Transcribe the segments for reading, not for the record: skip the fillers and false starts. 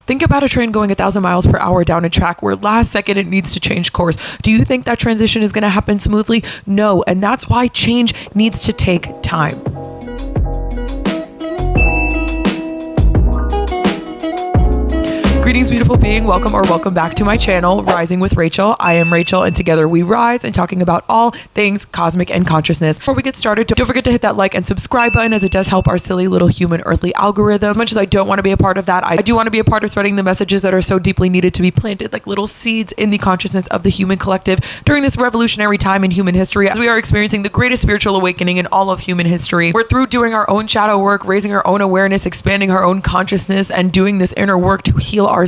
Think about a train going 1,000 miles per hour down a track where last second it needs to change course. Do you think that transition is going to happen smoothly? No, and that's why change needs to take time. Greetings, beautiful being. Welcome back to my channel, Rising with Rachel. I am Rachel, and together we rise and talking about all things cosmic and consciousness. Before we get started, don't forget to hit that like and subscribe button, as it does help our silly little human earthly algorithm. As much as I don't want to be a part of that, I do want to be a part of spreading the messages that are so deeply needed to be planted like little seeds in the consciousness of the human collective during this revolutionary time in human history, as we are experiencing the greatest spiritual awakening in all of human history. We're through doing our own shadow work, raising our own awareness, expanding our own consciousness, and doing this inner work to heal ourselves.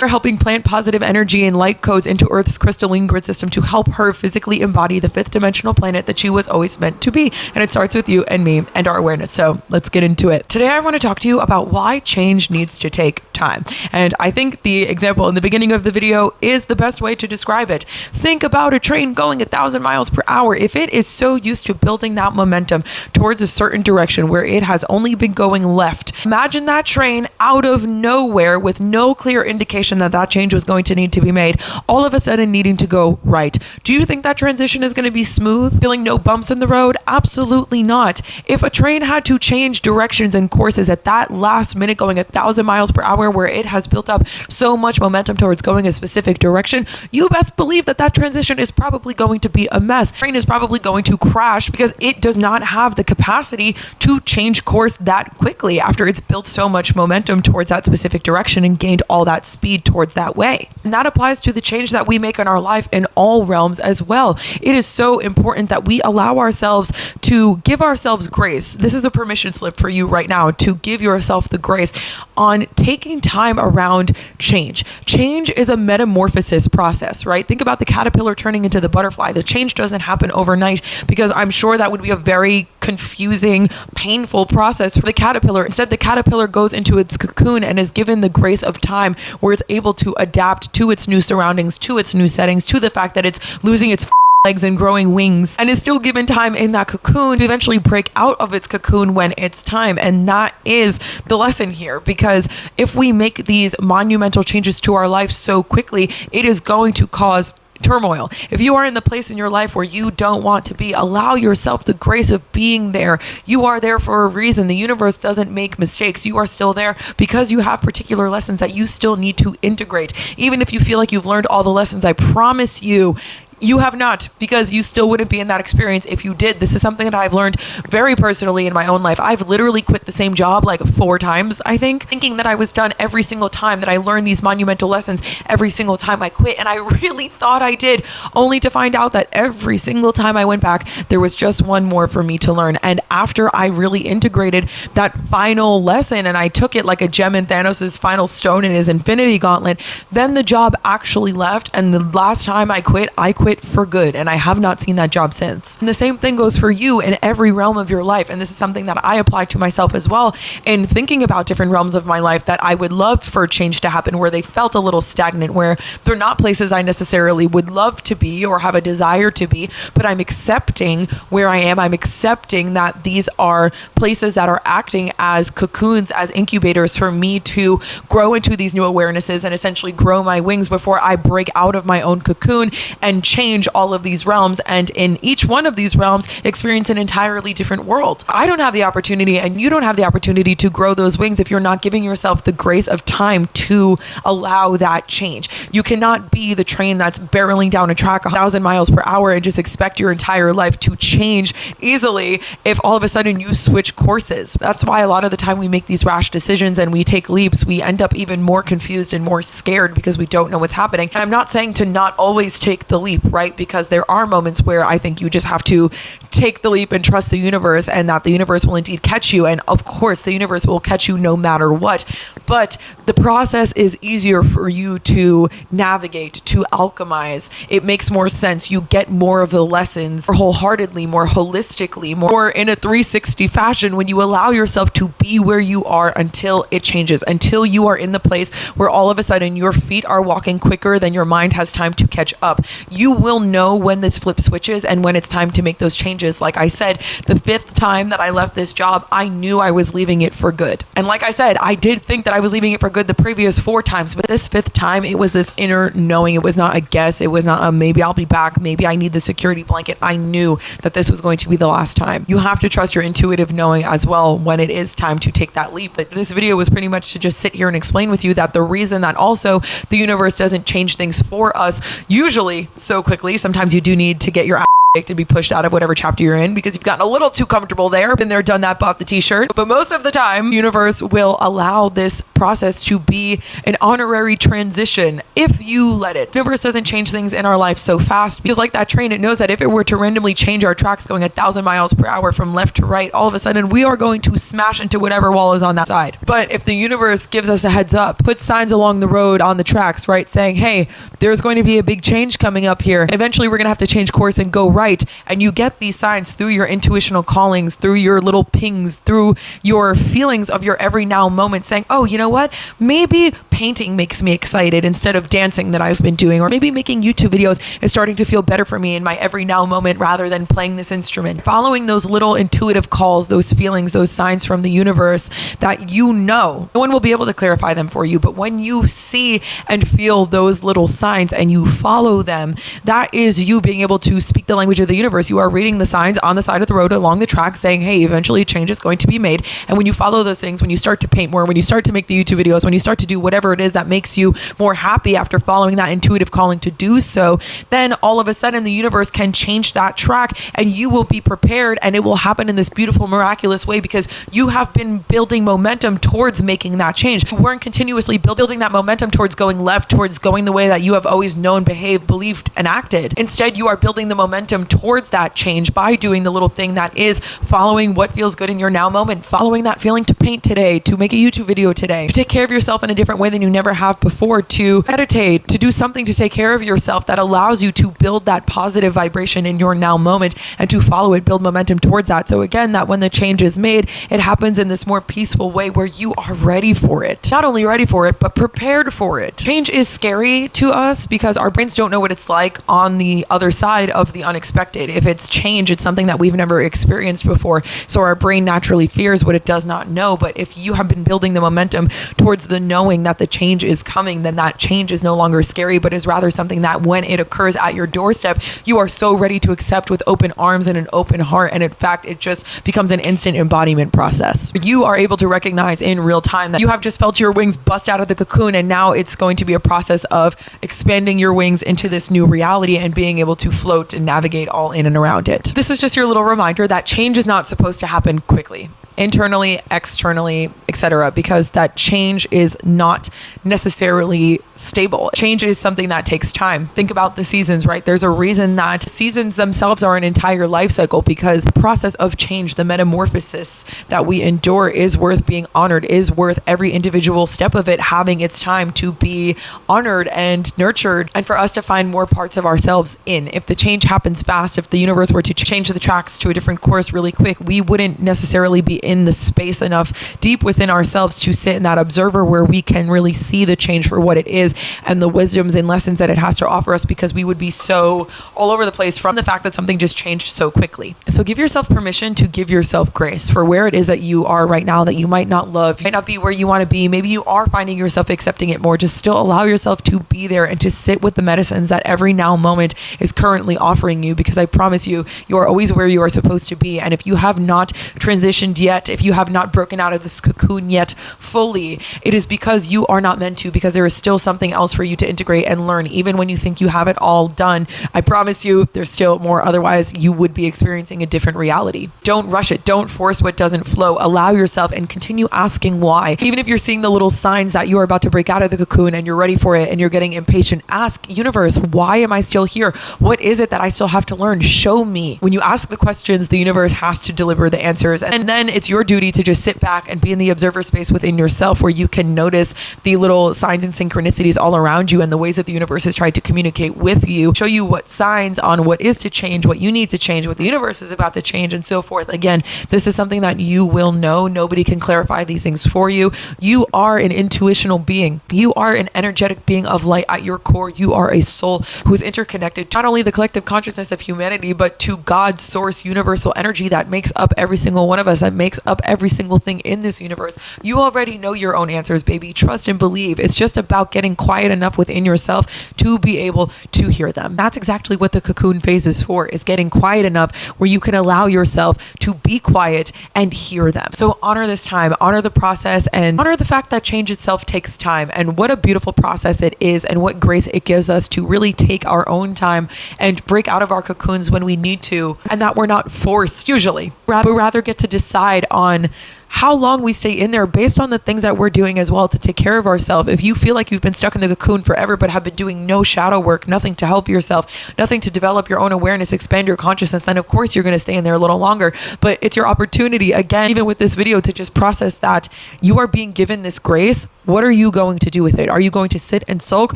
We're helping plant positive energy and light codes into Earth's crystalline grid system to help her physically embody the fifth dimensional planet that she was always meant to be. And it starts with you and me and our awareness. So let's get into it. Today, I want to talk to you about why change needs to take time. And I think the example in the beginning of the video is the best way to describe it. Think about a train going 1,000 miles per hour. If it is so used to building that momentum towards a certain direction where it has only been going left, imagine that train out of nowhere with no clear indication that change was going to need to be made, all of a sudden needing to go right. Do you think that transition is going to be smooth, feeling no bumps in the road? Absolutely not. If a train had to change directions and courses at that last minute going 1,000 miles per hour where it has built up so much momentum towards going a specific direction, you best believe that transition is probably going to be a mess. The train is probably going to crash because it does not have the capacity to change course that quickly after it's built so much momentum towards that specific direction and gained all that speed towards that way. And that applies to the change that we make in our life in all realms as well. It is so important that we allow ourselves to give ourselves grace. This is a permission slip for you right now to give yourself the grace on taking time around change. Change is a metamorphosis process, right? Think about the caterpillar turning into the butterfly. The change doesn't happen overnight, because I'm sure that would be a very confusing, painful process for the caterpillar. Instead, the caterpillar goes into its cocoon and is given the grace of time where it's able to adapt to its new surroundings, to its new settings, to the fact that it's losing its legs and growing wings, and is still given time in that cocoon to eventually break out of its cocoon when it's time. And that is the lesson here, because if we make these monumental changes to our life so quickly, it is going to cause turmoil. If you are in the place in your life where you don't want to be, allow yourself the grace of being there. You are there for a reason. The universe doesn't make mistakes. You are still there because you have particular lessons that you still need to integrate. Even if you feel like you've learned all the lessons, I promise you, you have not, because you still wouldn't be in that experience if you did. This is something that I've learned very personally in my own life. I've literally quit the same job like 4 times, I think, thinking that I was done every single time, that I learned these monumental lessons every single time I quit. And I really thought I did, only to find out that every single time I went back, there was just one more for me to learn. And after I really integrated that final lesson and I took it like a gem in Thanos' final stone in his infinity gauntlet, then the job actually left. And the last time I quit for good, and I have not seen that job since. And the same thing goes for you in every realm of your life. And this is something that I apply to myself as well in thinking about different realms of my life that I would love for change to happen, where they felt a little stagnant, where they're not places I necessarily would love to be or have a desire to be, but I'm accepting where I am. I'm accepting that these are places that are acting as cocoons, as incubators for me to grow into these new awarenesses and essentially grow my wings before I break out of my own cocoon and change all of these realms, and in each one of these realms experience an entirely different world. I don't have the opportunity, and you don't have the opportunity to grow those wings if you're not giving yourself the grace of time to allow that change. You cannot be the train that's barreling down a track 1,000 miles per hour and just expect your entire life to change easily if all of a sudden you switch courses. That's why a lot of the time we make these rash decisions and we take leaps, we end up even more confused and more scared because we don't know what's happening. And I'm not saying to not always take the leap, right? Because there are moments where I think you just have to take the leap and trust the universe, and that the universe will indeed catch you. And of course, the universe will catch you no matter what. But the process is easier for you to navigate, to alchemize, it makes more sense. You get more of the lessons more wholeheartedly, more holistically, more in a 360 fashion when you allow yourself to be where you are until it changes, until you are in the place where all of a sudden your feet are walking quicker than your mind has time to catch up. You will know when this flip switches and when it's time to make those changes. Like I said, the 5th time that I left this job, I knew I was leaving it for good. And like I said, I did think that I was leaving it for good the previous 4 times, but this 5th time, it was this inner knowing. It was not a guess. It was not a maybe I'll be back. Maybe I need the security blanket. I knew that this was going to be the last time. You have to trust your intuitive knowing as well when it is time to take that leap. But this video was pretty much to just sit here and explain with you that the reason that also the universe doesn't change things for us usually so quickly, sometimes you do need to get your ass to be pushed out of whatever chapter you're in because you've gotten a little too comfortable there. Been there, done that, bought the t-shirt. But most of the time, the universe will allow this process to be an honorary transition if you let it. The universe doesn't change things in our life so fast because like that train, it knows that if it were to randomly change our tracks going 1,000 miles per hour from left to right, all of a sudden we are going to smash into whatever wall is on that side. But if the universe gives us a heads up, puts signs along the road on the tracks, right, saying, hey, there's going to be a big change coming up here. Eventually we're going to have to change course and go right. And you get these signs through your intuitional callings, through your little pings, through your feelings of your every now moment saying, oh, you know what? Maybe painting makes me excited instead of dancing that I've been doing, or maybe making YouTube videos is starting to feel better for me in my every now moment rather than playing this instrument. Following those little intuitive calls, those feelings, those signs from the universe that you know, no one will be able to clarify them for you. But when you see and feel those little signs and you follow them, that is you being able to speak the language of the universe. You are reading the signs on the side of the road along the track saying, hey, eventually a change is going to be made. And when you follow those things, when you start to paint more, when you start to make the YouTube videos, when you start to do whatever it is that makes you more happy after following that intuitive calling to do so, then all of a sudden the universe can change that track and you will be prepared, and it will happen in this beautiful, miraculous way because you have been building momentum towards making that change. You weren't continuously building that momentum towards going left, towards going the way that you have always known, behaved, believed, and acted. Instead, you are building the momentum towards that change by doing the little thing that is following what feels good in your now moment, following that feeling to paint today, to make a YouTube video today, to take care of yourself in a different way than you never have before, to meditate, to do something to take care of yourself that allows you to build that positive vibration in your now moment and to follow it, build momentum towards that. So again, that when the change is made, it happens in this more peaceful way where you are ready for it. Not only ready for it, but prepared for it. Change is scary to us because our brains don't know what it's like on the other side of the unexpected. If it's change, it's something that we've never experienced before. So our brain naturally fears what it does not know. But if you have been building the momentum towards the knowing that the change is coming, then that change is no longer scary, but is rather something that when it occurs at your doorstep, you are so ready to accept with open arms and an open heart. And in fact, it just becomes an instant embodiment process. You are able to recognize in real time that you have just felt your wings bust out of the cocoon, and now it's going to be a process of expanding your wings into this new reality and being able to float and navigate all in and around it. This is just your little reminder that change is not supposed to happen quickly. Internally, externally, etc., because that change is not necessarily stable. Change is something that takes time. Think about the seasons, right? There's a reason that seasons themselves are an entire life cycle, because the process of change, the metamorphosis that we endure, is worth being honored, is worth every individual step of it having its time to be honored and nurtured, and for us to find more parts of ourselves in. If the change happens fast, if the universe were to change the tracks to a different course really quick, we wouldn't necessarily be in the space enough deep within ourselves to sit in that observer where we can really see the change for what it is and the wisdoms and lessons that it has to offer us, because we would be so all over the place from the fact that something just changed so quickly. So give yourself permission to give yourself grace for where it is that you are right now that you might not love, you might not be where you want to be. Maybe you are finding yourself accepting it more. Just still allow yourself to be there and to sit with the medicines that every now moment is currently offering you, because I promise you, you are always where you are supposed to be. And if you have not transitioned yet, if you have not broken out of this cocoon yet fully, it is because you are not meant to, because there is still something else for you to integrate and learn. Even when you think you have it all done, I promise you there's still more. Otherwise, you would be experiencing a different reality. Don't rush it. Don't force what doesn't flow. Allow yourself and continue asking why. Even if you're seeing the little signs that you are about to break out of the cocoon and you're ready for it and you're getting impatient, ask universe, why am I still here? What is it that I still have to learn? Show me. When you ask the questions, the universe has to deliver the answers. And then it's it's your duty to just sit back and be in the observer space within yourself, where you can notice the little signs and synchronicities all around you and the ways that the universe has tried to communicate with you, show you what signs on what is to change, what you need to change, what the universe is about to change, and so forth. Again, this is something that you will know. Nobody can clarify these things for you. You are an intuitional being. You are an energetic being of light at your core. You are a soul who is interconnected to not only the collective consciousness of humanity, but to God's source, universal energy that makes up every single one of us, that makes up every single thing in this universe. You already know your own answers, baby. Trust and believe. It's just about getting quiet enough within yourself to be able to hear them. That's exactly what the cocoon phase is for, is getting quiet enough where you can allow yourself to be quiet and hear them. So honor this time, honor the process, and honor the fact that change itself takes time, and what a beautiful process it is, and what grace it gives us to really take our own time and break out of our cocoons when we need to, and that we're not forced usually, but rather get to decide on how long we stay in there based on the things that we're doing as well to take care of ourselves. If you feel like you've been stuck in the cocoon forever but have been doing no shadow work, nothing to help yourself, nothing to develop your own awareness, expand your consciousness, then of course you're going to stay in there a little longer. But it's your opportunity, again, even with this video, to just process that you are being given this grace. What are you going to do with it? Are you going to sit and sulk,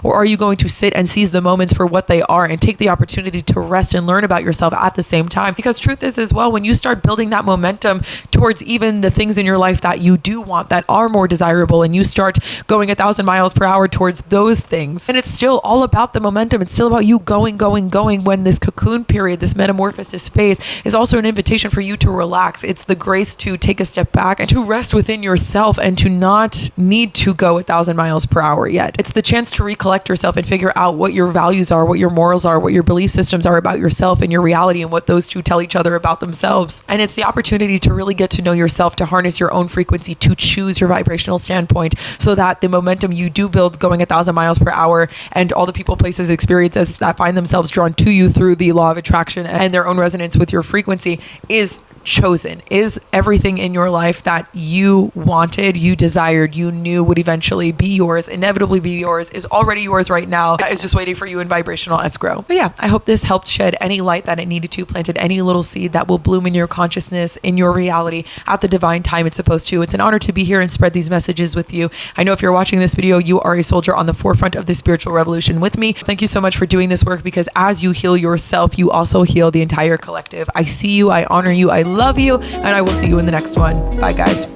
or are you going to sit and seize the moments for what they are and take the opportunity to rest and learn about yourself at the same time? Because truth is as well, when you start building that momentum towards even the things in your life that you do want, that are more desirable, and you start going 1,000 miles per hour towards those things, and it's still all about the momentum. It's still about you going, when this cocoon period, this metamorphosis phase, is also an invitation for you to relax. It's the grace to take a step back and to rest within yourself and to not need to go 1,000 miles per hour yet. It's the chance to recollect yourself and figure out what your values are, what your morals are, what your belief systems are about yourself and your reality, and what those two tell each other about themselves. And it's the opportunity to really get to know yourself, to harness your own frequency, to choose your vibrational standpoint, so that the momentum you do build going 1,000 miles per hour, and all the people, places, experiences that find themselves drawn to you through the law of attraction and their own resonance with your frequency, is chosen, is everything in your life that you wanted, you desired, you knew would eventually be yours, inevitably be yours, is already yours right now. That is just waiting for you in vibrational escrow. But yeah, I hope this helped shed any light that it needed to, planted any little seed that will bloom in your consciousness, in your reality, at the divine time it's supposed to. It's an honor to be here and spread these messages with you. I know if you're watching this video, you are a soldier on the forefront of the spiritual revolution with me. Thank you so much for doing this work, because as you heal yourself, you also heal the entire collective. I see you, I honor you, I love you, and I will see you in the next one. Bye, guys.